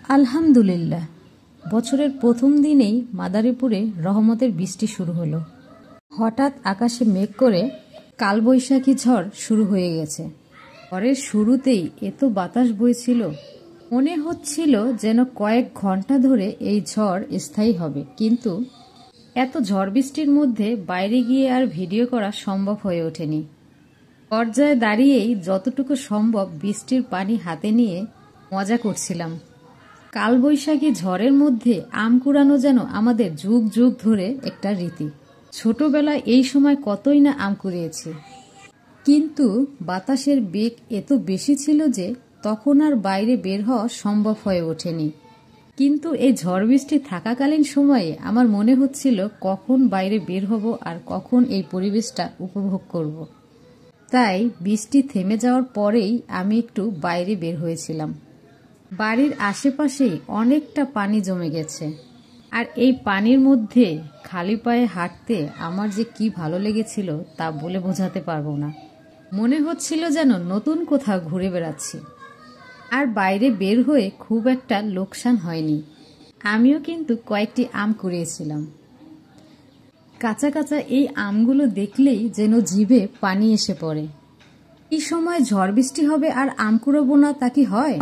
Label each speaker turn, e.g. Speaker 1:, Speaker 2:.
Speaker 1: আলহামদুলিল্লাহ, বছরের প্রথম দিনেই মাদারীপুরে রহমতের বৃষ্টি শুরু হলো। হঠাৎ আকাশে মেঘ করে কালবৈশাখী ঝড় শুরু হয়ে গেছে। ঝড়ের শুরুতেই এত বাতাস বইছিল, মনে হচ্ছিল যেন কয়েক ঘন্টা ধরে এই ঝড় স্থায়ী হবে। কিন্তু এত ঝড় বৃষ্টির মধ্যে বাইরে গিয়ে আর ভিডিও করা সম্ভব হয়ে ওঠেনি। দরজায় দাঁড়িয়েই যতটুকু সম্ভব বৃষ্টির পানি হাতে নিয়ে মজা করছিলাম। কালবৈশাখী ঝড়ের মধ্যে আম কুড়ানো যেন আমাদের যুগ যুগ ধরে একটা রীতি। ছোটবেলায় এই সময় কতই না আম কুড়িয়েছি, কিন্তু বাতাসের বেগ এত বেশি ছিল যে তখন আর বাইরে বের হওয়া সম্ভব হয়ে ওঠেনি। কিন্তু এই ঝড় বৃষ্টি থাকাকালীন সময়ে আমার মনে হচ্ছিল কখন বাইরে বের হব আর কখন এই পরিবেশটা উপভোগ করব। তাই বৃষ্টি থেমে যাওয়ার পরেই আমি একটু বাইরে বের হয়েছিলাম। বাড়ির আশেপাশেই অনেকটা পানি জমে গেছে, আর এই পানির মধ্যে খালি পায়ে হাঁটতে আমার যে কি ভালো লেগেছিল তা বলে বোঝাতে পারবো না। মনে হচ্ছিল যেন নতুন কোথাও ঘুরে বেড়াচ্ছি। আর বাইরে বের হয়ে খুব একটা লোকসান হয়নি। আমিও কিন্তু কয়েকটি আম কুড়িয়েছিলাম। কাঁচা কাঁচা এই আমগুলো দেখলেই যেন জিভে পানি এসে পড়ে। এই সময় ঝড় বৃষ্টি হবে আর আম কুড়াবো না, তা কি হয়?